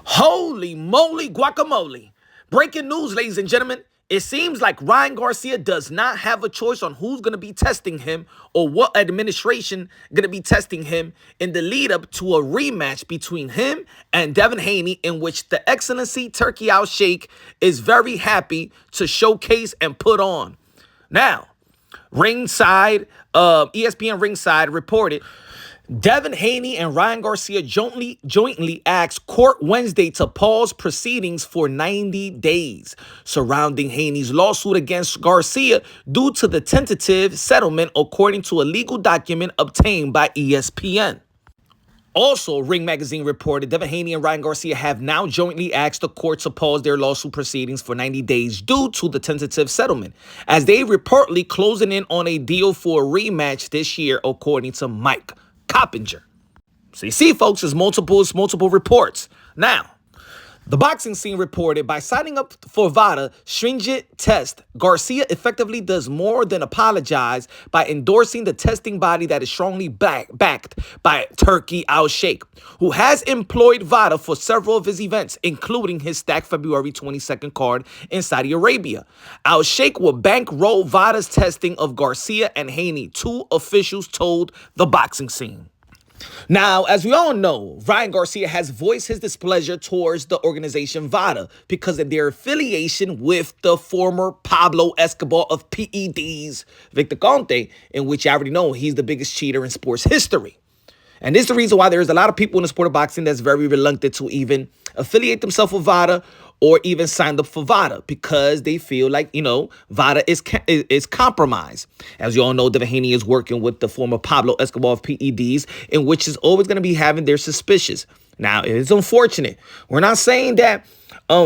Holy moly guacamole. Breaking news, ladies and gentlemen. It seems like Ryan Garcia does not have a choice on who's going to be testing him or what administration going to be testing him in the lead up to a rematch between him and Devin Haney, in which the Excellency Turki Alalshikh is very happy to showcase and put on. Now, Ringside, ESPN Ringside reported Devin Haney and Ryan Garcia jointly asked court Wednesday to pause proceedings for 90 days surrounding Haney's lawsuit against Garcia due to the tentative settlement, according to a legal document obtained by ESPN. Also, Ring Magazine reported Devin Haney and Ryan Garcia have now jointly asked the court to pause their lawsuit proceedings for 90 days due to the tentative settlement, as they reportedly closing in on a deal for a rematch this year, according to Mike Coppinger. So you see, folks, there's multiple reports. Now, the boxing scene reported by signing up for Vada stringent test, Garcia effectively does more than apologize by endorsing the testing body that is strongly backed by Turki Alalshikh, who has employed Vada for several of his events, including his stacked February 22nd card in Saudi Arabia. Alalshikh will bankroll Vada's testing of Garcia and Haney, two officials told the boxing scene. Now, as we all know, Ryan Garcia has voiced his displeasure towards the organization Vada because of their affiliation with the former Pablo Escobar of PEDs, Victor Conte, in which you already know he's the biggest cheater in sports history. And this is the reason why there's a lot of people in the sport of boxing that's very reluctant to even affiliate themselves with Vada or even signed up for Vada, because they feel like, Vada is compromised. As you all know, Devin Haney is working with the former Pablo Escobar of PEDs, in which is always going to be having their suspicions. Now, it's unfortunate. We're not saying that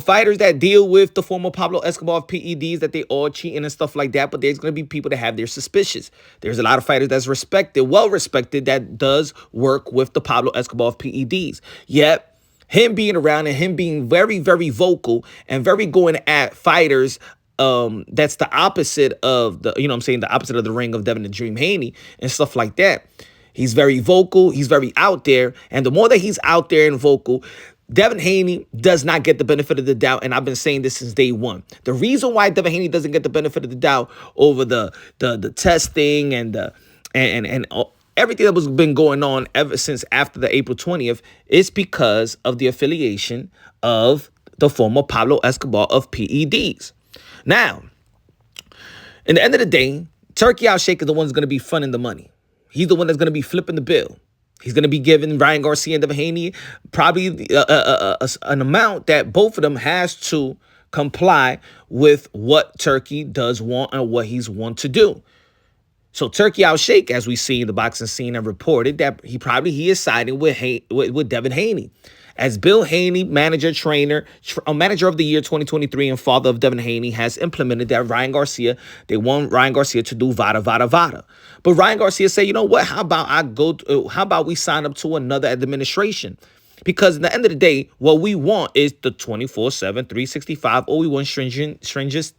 fighters that deal with the former Pablo Escobar of PEDs, that they all cheating and stuff like that, but there's going to be people that have their suspicions. There's a lot of fighters that's respected, well-respected, that does work with the Pablo Escobar of PEDs. Yet, him being around and him being very, very vocal and very going at fighters, that's the opposite of the opposite of the ring of Devin the Dream Haney and stuff like that. He's very vocal. He's very out there. And the more that he's out there and vocal, Devin Haney does not get the benefit of the doubt, and I've been saying this since day one. The reason why Devin Haney doesn't get the benefit of the doubt over the testing and everything that was been going on ever since after the April 20th is because of the affiliation of the former Pablo Escobar of PEDs. Now, in the end of the day, Turki Alalshikh is the one that's going to be funding the money. He's the one that's going to be flipping the bill. He's going to be giving Ryan Garcia and Devin Haney probably an amount that both of them has to comply with what Turki does want and what he's want to do. So Turki Alalshikh, as we see in the boxing scene, and reported that he is siding with Devin Haney. As Bill Haney, manager of the year 2023 and father of Devin Haney, has implemented that they want Ryan Garcia to do Vada. But Ryan Garcia said, you know what, how about we sign up to another administration? Because at the end of the day, what we want is the 24/7, 365, or we want stringent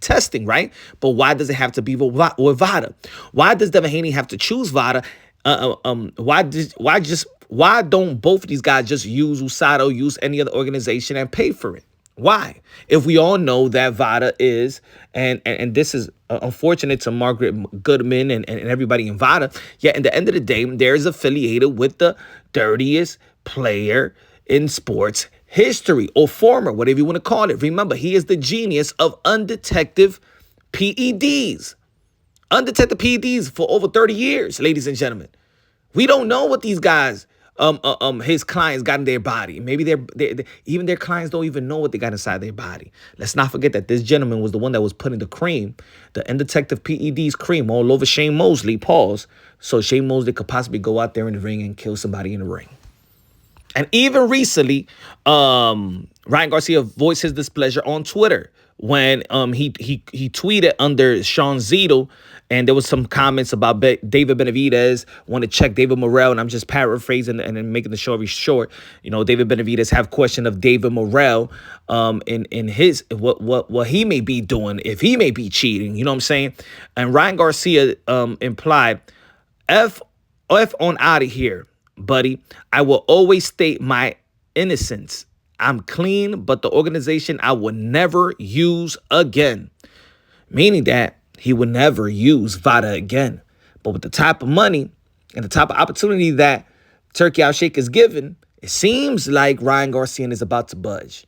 testing, right? But why does it have to be with Vada? Why does Devin Haney have to choose Vada? Why don't both of these guys just use USADA, use any other organization and pay for it? Why? If we all know that Vada is, and this is unfortunate to Margaret Goodman and everybody in Vada, yet at the end of the day, there's affiliated with the dirtiest player in sports history, or former, whatever you want to call it. Remember, he is the genius of undetected PEDs. Undetected PEDs for over 30 years, ladies and gentlemen. We don't know what these guys, his clients got in their body. Maybe even their clients don't even know what they got inside their body. Let's not forget that this gentleman was the one that was putting the cream, the undetected PEDs cream, all over Shane Mosley, so Shane Mosley could possibly go out there in the ring and kill somebody in the ring. And even recently, Ryan Garcia voiced his displeasure on Twitter when he tweeted under Sean Zito, and there was some comments about David Benavidez, want to check David Morrell, and I'm just paraphrasing and making the story short. David Benavidez have question of David Morrell in his what he may be doing, if he may be cheating, you know what I'm saying? And Ryan Garcia implied, F on out of here, buddy. I will always state my innocence. I'm clean, but the organization I will never use again. Meaning that he would never use Vada again. But with the type of money and the type of opportunity that Turki Alalshikh is given, it seems like Ryan Garcia is about to budge.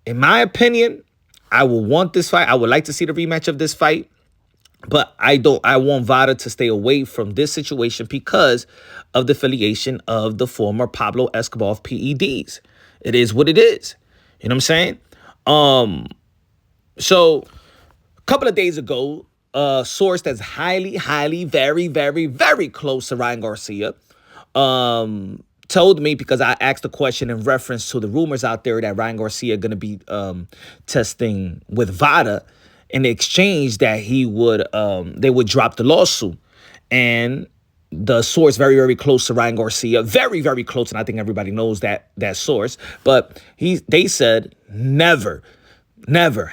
In my opinion, I will want this fight. I would like to see the rematch of this fight. But I want Vada to stay away from this situation because of the affiliation of the former Pablo Escobar of PEDs. It is what it is. You know what I'm saying? So a couple of days ago, a source that's highly, very, very, very close to Ryan Garcia told me, because I asked a question in reference to the rumors out there that Ryan Garcia going to be testing with Vada, in exchange that he would they would drop the lawsuit. And the source very, very close to Ryan Garcia, very, very close, and I think everybody knows that source, but they said never,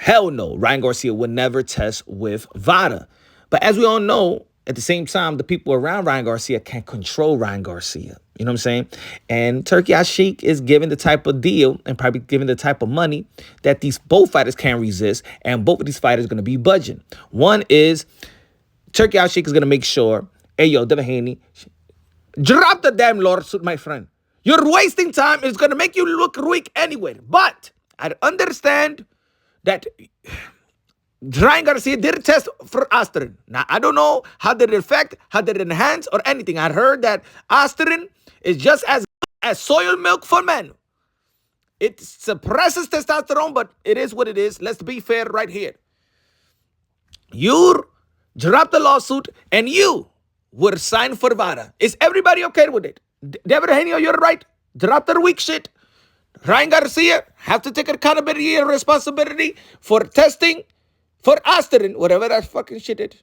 hell no, Ryan Garcia would never test with Vada. But as we all know, at the same time, the people around Ryan Garcia can't control Ryan Garcia. You know what I'm saying? And Turki Alalshikh is given the type of deal and probably given the type of money that both fighters can't resist, and both of these fighters are going to be budging. One is Turki Alalshikh is going to make sure, hey, yo, Devin Haney, drop the damn lawsuit, my friend. You're wasting time. It's going to make you look weak anyway. But I understand that Ryan Garcia did test for aspirin. Now, I don't know how did it affect, how did it enhance, or anything. I heard that aspirin is just as good as soy milk for men. It suppresses testosterone, but it is what it is. Let's be fair right here. You dropped the lawsuit, and you were signed for Vada. Is everybody okay with it? David Haney, you're right. Drop the weak shit. Ryan Garcia have to take accountability and responsibility for testing for aspirin, whatever that fucking shit is.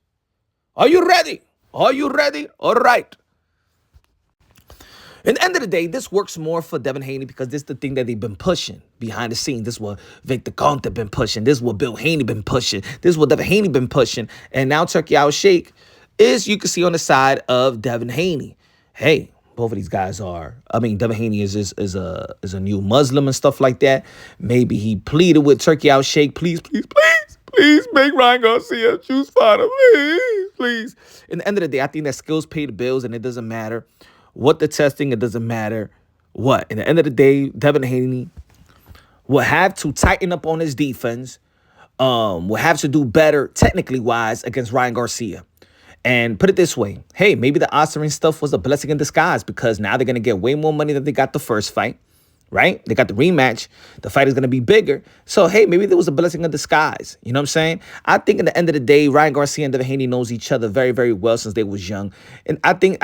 Are you ready? Are you ready? All right. At the end of the day, this works more for Devin Haney because this is the thing that they've been pushing behind the scenes. This is what Victor Conte been pushing. This is what Bill Haney been pushing. This is what Devin Haney been pushing. And now Turki Alalshikh is, you can see on the side of Devin Haney. Hey, both of these guys are. I mean, Devin Haney is a new Muslim and stuff like that. Maybe he pleaded with Turki Alalshikh, please make Ryan Garcia choose Vada, please. In the end of the day, I think that skills pay the bills, and it doesn't matter what the testing, it doesn't matter what. In the end of the day, Devin Haney will have to tighten up on his defense, will have to do better technically wise against Ryan Garcia. And put it this way, hey, maybe the aspirin stuff was a blessing in disguise because now they're going to get way more money than they got the first fight, right? They got the rematch. The fight is going to be bigger. So, hey, maybe there was a blessing in disguise. You know what I'm saying? I think at the end of the day, Ryan Garcia and Devin Haney knows each other very, very well since they was young. And I think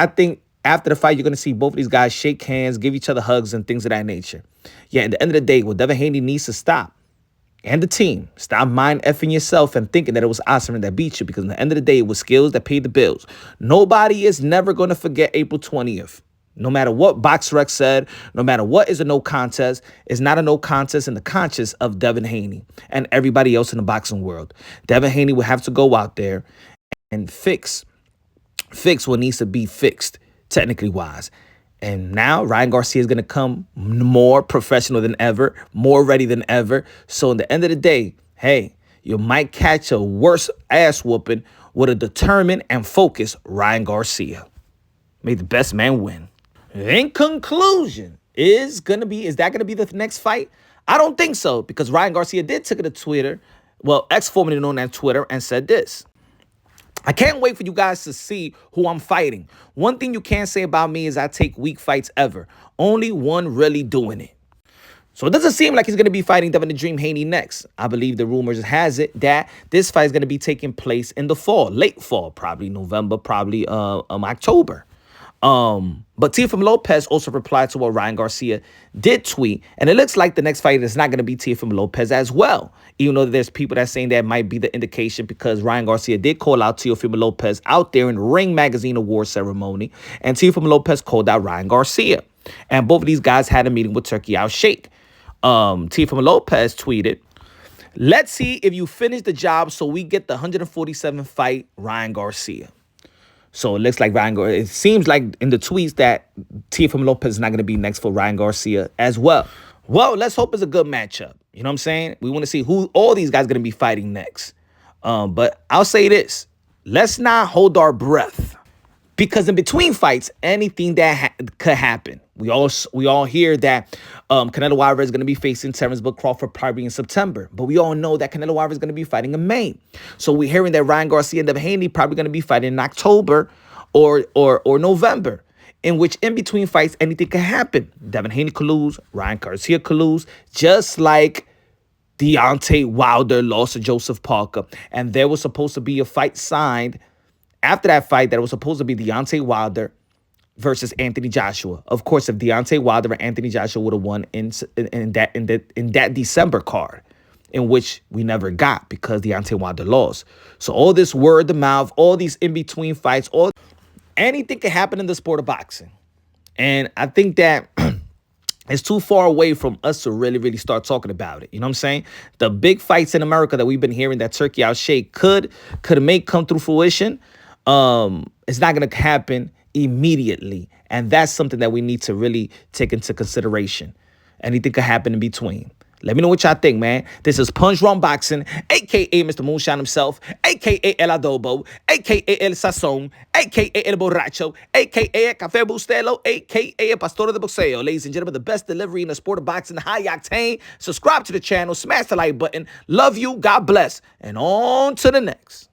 after the fight, you're going to see both of these guys shake hands, give each other hugs and things of that nature. Yeah, at the end of the day, what Devin Haney needs to stop, and the team, stop mind effing yourself and thinking that it was aspirin that beat you, because at the end of the day, it was skills that paid the bills. Nobody is never going to forget April 20th. No matter what BoxRec said, no matter what is a no contest, it's not a no contest in the conscience of Devin Haney and everybody else in the boxing world. Devin Haney will have to go out there and fix what needs to be fixed, technically wise. And now Ryan Garcia is going to come more professional than ever, more ready than ever. So at the end of the day, hey, you might catch a worse ass whooping with a determined and focused Ryan Garcia. May the best man win. In conclusion, is that going to be the next fight? I don't think so, because Ryan Garcia did take it to Twitter, well, formerly known as Twitter, and said this: I can't wait for you guys to see who I'm fighting. One thing you can't say about me is I take weak fights ever. Only one really doing it. So it doesn't seem like he's going to be fighting Devin the Dream Haney next. I believe the rumors has it that this fight is going to be taking place in the fall, late fall, probably November, probably October. But Teofimo Lopez also replied to what Ryan Garcia did tweet, and it looks like the next fight is not going to be Teofimo Lopez as well, even though there's people that saying that might be the indication, because Ryan Garcia did call out Teofimo Lopez out there in the Ring Magazine Award ceremony, and Teofimo Lopez called out Ryan Garcia, and both of these guys had a meeting with Turki Alalshikh. Teofimo Lopez tweeted, "Let's see if you finish the job so we get the 147 fight Ryan Garcia." So it looks like it seems like in the tweets that Teofimo Lopez is not going to be next for Ryan Garcia as well. Well, let's hope it's a good matchup. You know what I'm saying? We want to see who all these guys going to be fighting next. But I'll say this. Let's not hold our breath. Because in between fights, anything that could happen. We all hear that Canelo Alvarez is going to be facing Terence Bud Crawford probably in September, but we all know that Canelo Alvarez is going to be fighting in May. So we're hearing that Ryan Garcia and Devin Haney probably going to be fighting in October or November. In which in between fights, anything could happen. Devin Haney could lose, Ryan Garcia could lose, just like Deontay Wilder lost to Joseph Parker, and there was supposed to be a fight signed after that fight that it was supposed to be Deontay Wilder versus Anthony Joshua. Of course, if Deontay Wilder and Anthony Joshua would have won in that December card, in which we never got because Deontay Wilder lost. So all this word of mouth, all these in between fights, anything can happen in the sport of boxing, and I think that. It's too far away from us to really, really start talking about it. You know what I'm saying? The big fights in America that we've been hearing that Turki Alalshikh could make come through fruition. It's not going to happen immediately. And that's something that we need to really take into consideration. Anything could happen in between. Let me know what y'all think, man. This is Punch Wrong Boxing, a.k.a. Mr. Moonshine himself, a.k.a. El Adobo, a.k.a. El Sazón, a.k.a. El Borracho, a.k.a. Café Bustelo, a.k.a. Pastor de Boxeo. Ladies and gentlemen, the best delivery in the sport of boxing, high octane. Subscribe to the channel, smash the like button. Love you, God bless, and on to the next.